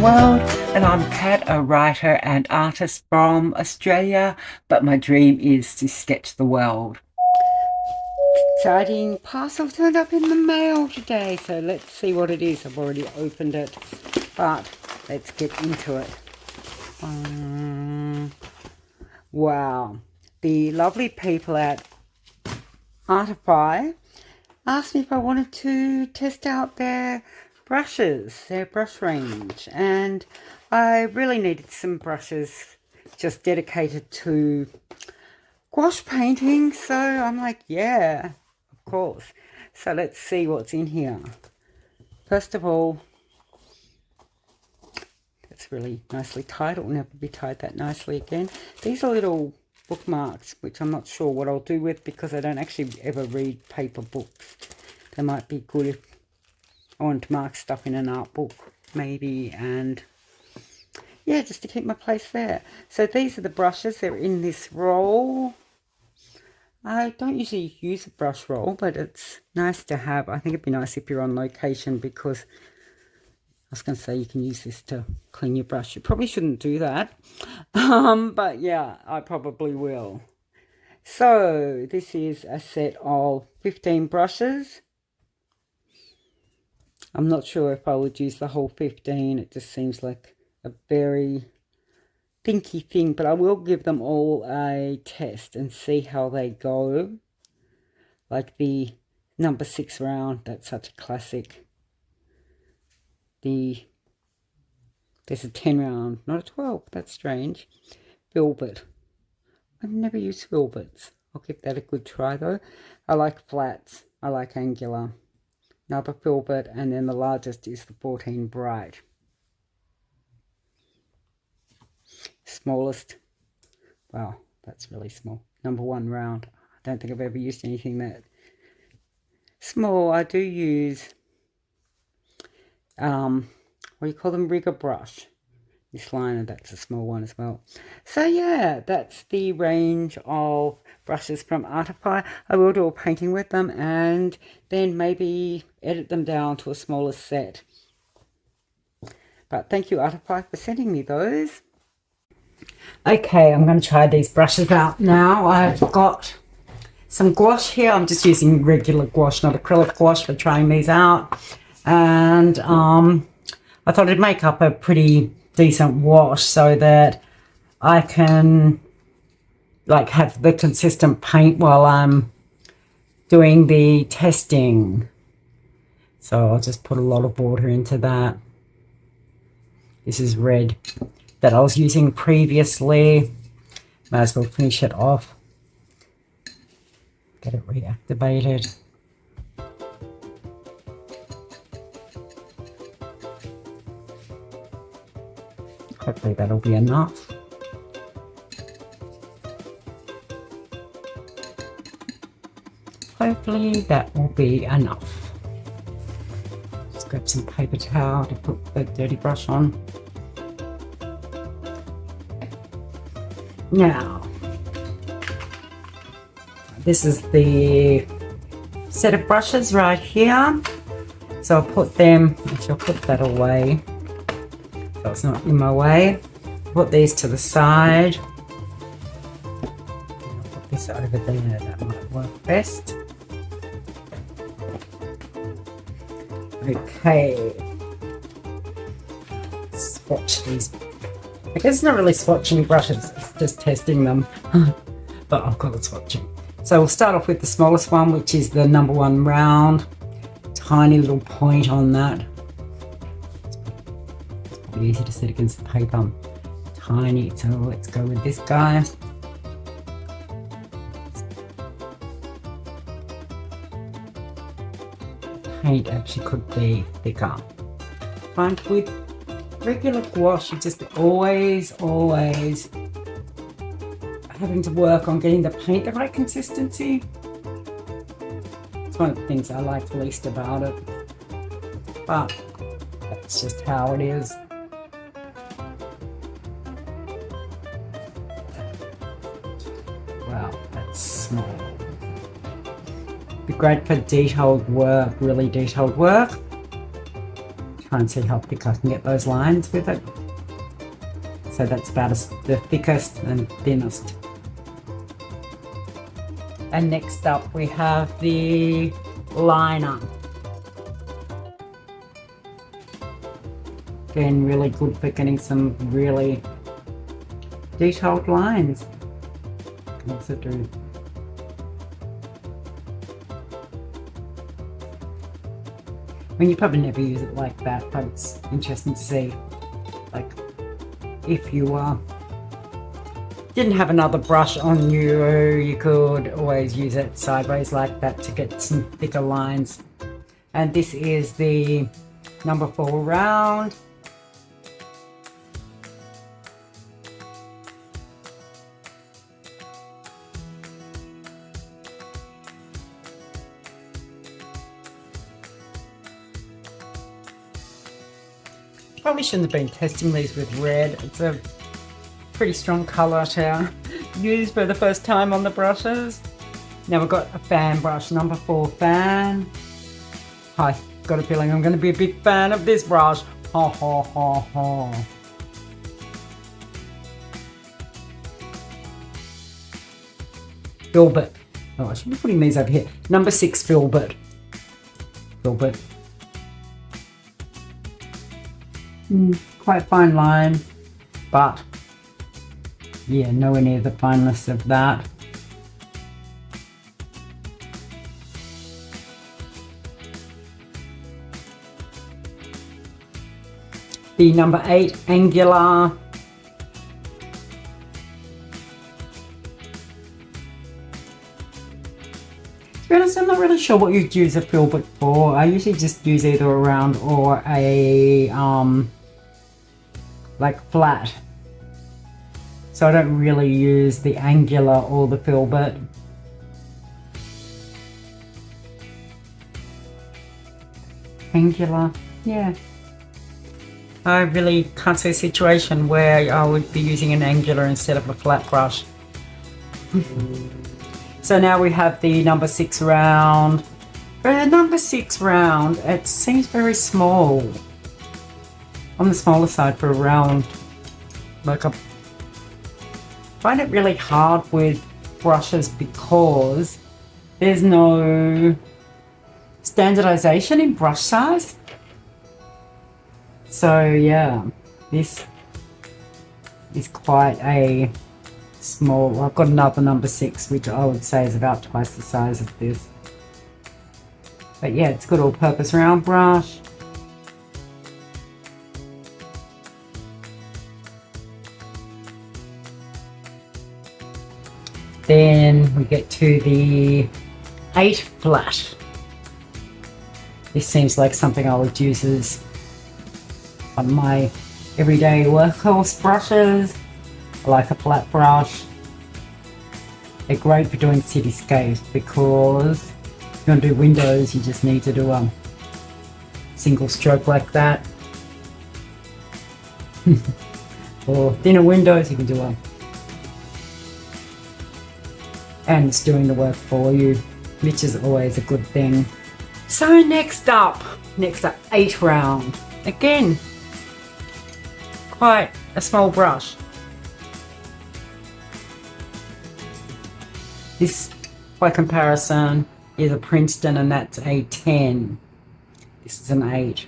world, and I'm Kat, a writer and artist from Australia, but my dream is to sketch the world. Exciting parcel turned up in the mail today, so let's see what it is. I've already opened it, but let's get into it. Wow, the lovely people at Artify asked me if I wanted to test out their brushes, their brush range, and I really needed some brushes just dedicated to gouache painting, so I'm like, yeah, of course. So let's see what's in here. First of all, that's really nicely tied. It'll never be tied that nicely again. These are little bookmarks, which I'm not sure what I'll do with because I don't actually ever read paper books. They might be good if I want to mark stuff in an art book, maybe, and yeah, just to keep my place there. So these are the brushes. They're in this roll. I don't usually use a brush roll, but it's nice to have. I think it'd be nice if you're on location because I was going to say you can use this to clean your brush. You probably shouldn't do that, but yeah, I probably will. So this is a set of 15 brushes. I'm not sure if I would use the whole 15. It just seems like a very thinky thing, but I will give them all a test and see how they go. Like the number 6 round, that's such a classic. There's a 10 round, not a 12, that's strange. Filbert. I've never used Filberts. I'll give that a good try though. I like flats, I like angular. Another Filbert, and then the largest is the 14 Bright. Smallest, wow, that's really small. Number 1 round. I don't think I've ever used anything that small. I do use, what do you call them, rigger brush. This liner, that's a small one as well. So yeah, that's the range of brushes from Artify. I will do a painting with them and then maybe edit them down to a smaller set. But thank you, Artify, for sending me those. Okay, I'm going to try these brushes out now. I've got some gouache here. I'm just using regular gouache, not acrylic gouache, for trying these out. And I thought it'd make up a pretty decent wash so that I can like have the consistent paint while I'm doing the testing. So I'll just put a lot of water into that. This is red that I was using previously. Might as well finish it off. Get it reactivated. Hopefully that'll be enough. Hopefully that will be enough. Just grab some paper towel to put the dirty brush on. Now, this is the set of brushes right here. So I'll put them, actually I'll put that away so it's not in my way. Put these to the side. I'll put this over there, that might work best. Okay. Swatch these. I guess it's not really swatching brushes, it's just testing them. But I've got it swatching. So we'll start off with the smallest one, which is the number 1 round. Tiny little point on that. It's probably easy to sit against the paper. Tiny, so let's go with this guy. Paint actually could be thicker. Find with regular gouache, you just always having to work on getting the paint the right consistency. It's one of the things I like least about it, but that's just how it is. Wow, that's small. Be great for detailed work, really detailed work. try and see how thick I can get those lines with it. So that's about the thickest and thinnest. And next up we have the liner. Again, really good for getting some really detailed lines. What's it do? I mean, you probably never use it like that, but it's interesting to see. Like, if you didn't have another brush on you, you could always use it sideways like that to get some thicker lines. And this is the number 4 round. Probably shouldn't have been testing these with red. It's a pretty strong colour to use for the first time on the brushes. Now we've got a fan brush, number 4 fan. I've got a feeling I'm going to be a big fan of this brush. Ha ha ha ha. Filbert. Oh, I should be putting these over here. Number 6 Filbert. Filbert. Quite fine line, but yeah, nowhere near the fineness of that. The number 8 Angular. To be honest, I'm not really sure what you'd use a filbert for. I usually just use either a round or a like flat. So I don't really use the angular or the filbert. Angular, yeah. I really can't see a situation where I would be using an angular instead of a flat brush. So now we have the number 6 round. For the number 6 round, it seems very small. On the smaller side for a round. Like I find it really hard with brushes because there's no standardization in brush size. So yeah, this is quite a small. I've got another number 6 which I would say is about twice the size of this. But yeah, it's a good all-purpose round brush. Then we get to the 8 flat. This seems like something I would use as on my everyday workhorse brushes. I like a flat brush. They're great for doing cityscapes because if you want to do windows, you just need to do a single stroke like that. For thinner windows, you can do a, and it's doing the work for you, which is always a good thing. So next up 8 round. Again, quite a small brush. This, by comparison, is a Princeton and that's a 10. This is an 8.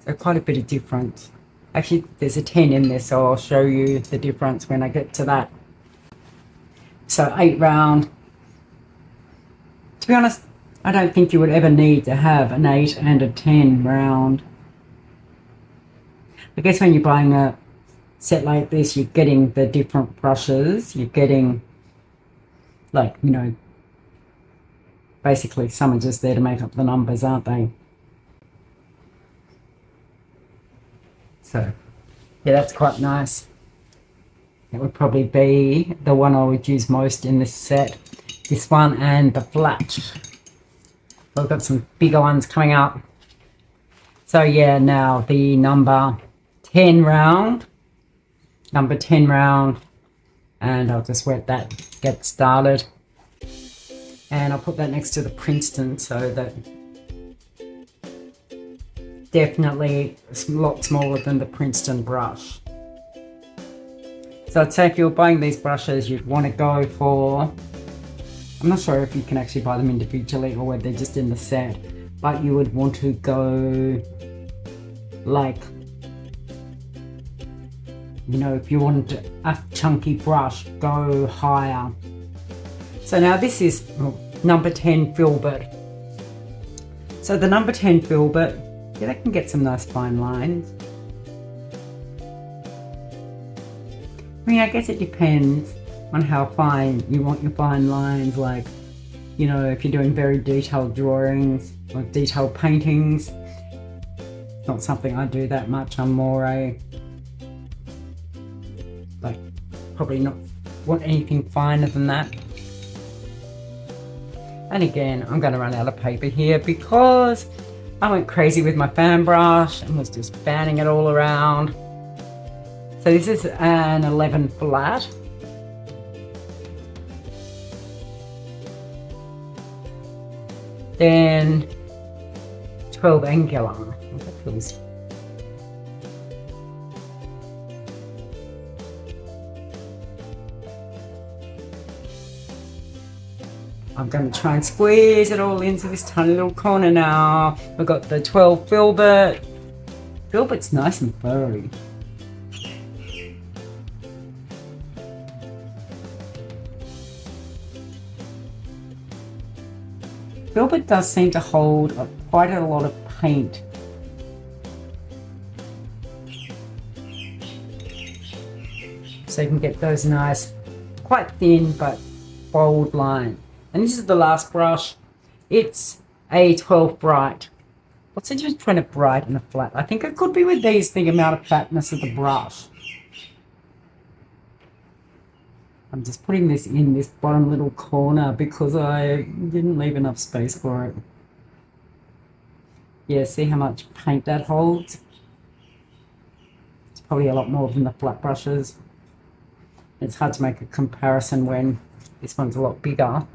So quite a bit of difference. Actually, there's a 10 in there, so I'll show you the difference when I get to that. So 8 round. To be honest, I don't think you would ever need to have an 8 and a 10 round. I guess when you're buying a set like this, you're getting the different brushes. You're getting, like, you know, basically some are just there to make up the numbers, aren't they? So, yeah, that's quite nice. It would probably be the one I would use most in this set. This one and the flat. I've got some bigger ones coming up. So yeah, now the number 10 round. Number 10 round. And I'll just let that get started. And I'll put that next to the Princeton so that definitely a lot smaller than the Princeton brush. So I'd say if you're buying these brushes, you'd want to go for, I'm not sure if you can actually buy them individually or whether they're just in the set, but you would want to go like, you know, if you want a chunky brush, go higher. So now this is number 10 Filbert. So the number 10 Filbert, yeah, that can get some nice fine lines. I mean, I guess it depends on how fine you want your fine lines. Like, you know, if you're doing very detailed drawings or detailed paintings, not something I do that much. I'm more a, like, probably not want anything finer than that. And again, I'm going to run out of paper here because I went crazy with my fan brush and was just fanning it all around. So this is an 11 flat. Then 12 angular. That feels... I'm going to try and squeeze it all into this tiny little corner now. We've got the 12 Filbert. Filbert's nice and furry. Filbert does seem to hold quite a lot of paint. So you can get those nice, quite thin but bold lines. And this is the last brush. It's a 12 bright. What's the difference between a bright and a flat? I think it could be with these, the amount of fatness of the brush. I'm just putting this in this bottom little corner because I didn't leave enough space for it. Yeah, see how much paint that holds? It's probably a lot more than the flat brushes. It's hard to make a comparison when this one's a lot bigger.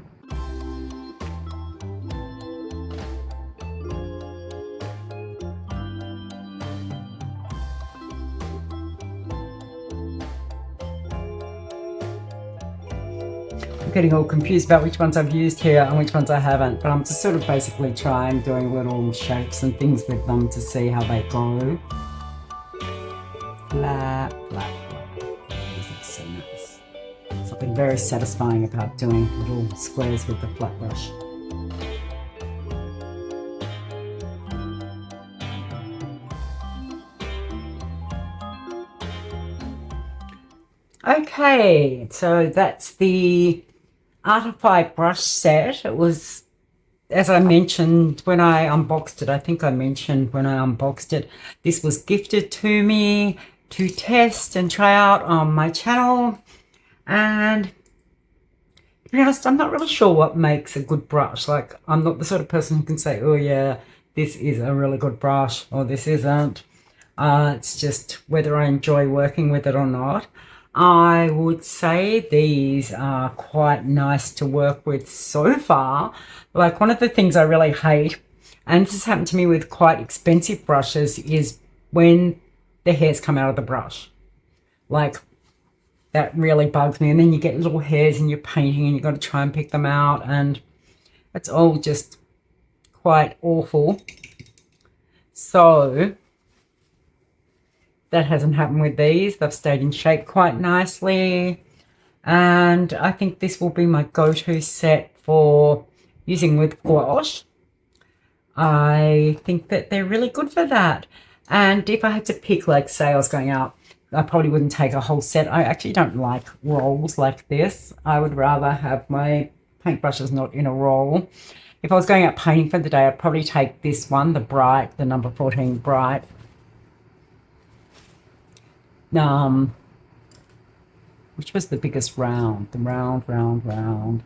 I'm getting all confused about which ones I've used here and which ones I haven't, but I'm just sort of basically trying, doing little shapes and things with them to see how they go. Flat, flat, flat. This is so nice. Something very satisfying about doing little squares with the flat brush. Okay, so that's the Artify brush set. It was, as I mentioned when I unboxed it, I think I mentioned when I unboxed it, this was gifted to me to test and try out on my channel. And to be honest, I'm not really sure what makes a good brush. Like, I'm not the sort of person who can say, oh yeah, this is a really good brush or this isn't. It's just whether I enjoy working with it or not. I would say these are quite nice to work with so far. Like, one of the things I really hate, and this has happened to me with quite expensive brushes, is when the hairs come out of the brush. Like, that really bugs me. And then you get little hairs in your painting and you've got to try and pick them out, and it's all just quite awful. So that hasn't happened with these. They've stayed in shape quite nicely. And I think this will be my go-to set for using with gouache. I think that they're really good for that. And if I had to pick, like, say I was going out, I probably wouldn't take a whole set. I actually don't like rolls like this. I would rather have my paintbrushes not in a roll. If I was going out painting for the day, I'd probably take this one, the bright, the number 14 bright. Which was the biggest round? The round.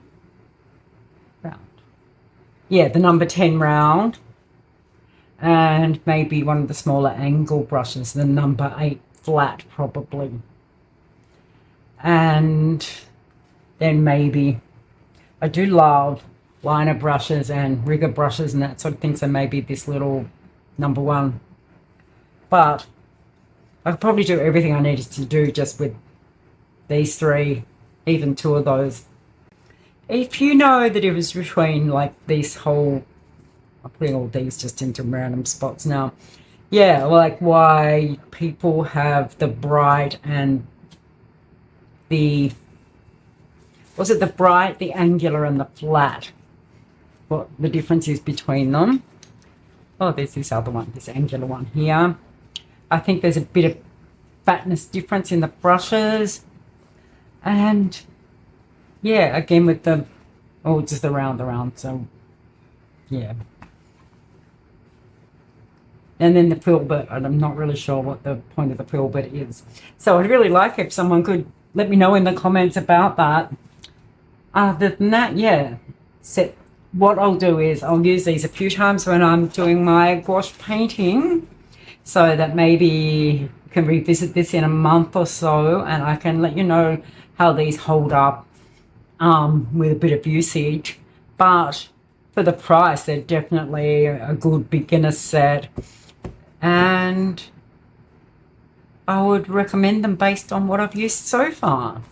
Yeah, the number 10 round. And maybe one of the smaller angle brushes, the number 8 flat probably. And then maybe, I do love liner brushes and rigger brushes and that sort of thing, so maybe this little number 1 but I could probably do everything I needed to do just with these 3, even 2 of those. If you know the difference between like this whole, I'm putting all these just into random spots now. Yeah, like why people have the bright and the, was it the bright, the angular and the flat? What the difference is between them. Oh, there's this other one, this angular one here. I think there's a bit of fatness difference in the brushes. And yeah, again with the, oh, just the round, so yeah. And then the filbert, and I'm not really sure what the point of the filbert is. So I'd really like if someone could let me know in the comments about that. Other than that, yeah, what I'll do is I'll use these a few times when I'm doing my gouache painting, so that maybe you can revisit this in a month or so, and I can let you know how these hold up with a bit of usage. But for the price, they're definitely a good beginner set, and I would recommend them based on what I've used so far.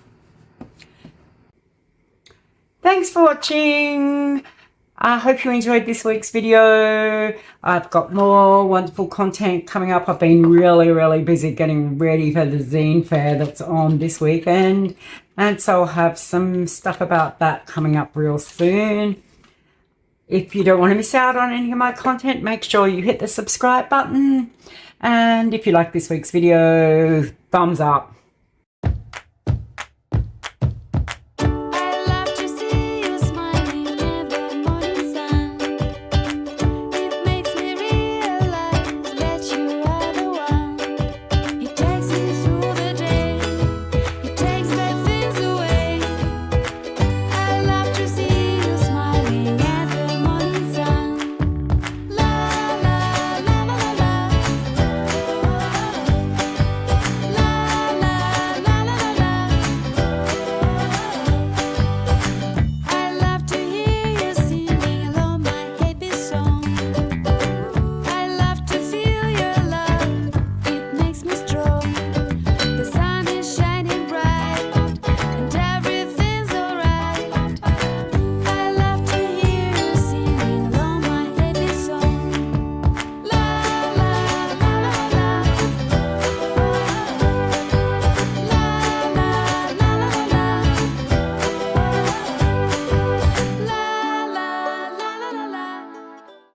Thanks for watching. I hope you enjoyed this week's video. I've got more wonderful content coming up. I've been really busy getting ready for the zine fair that's on this weekend, and so I'll have some stuff about that coming up real soon. If you don't want to miss out on any of my content, make sure you hit the subscribe button, and if you like this week's video, thumbs up.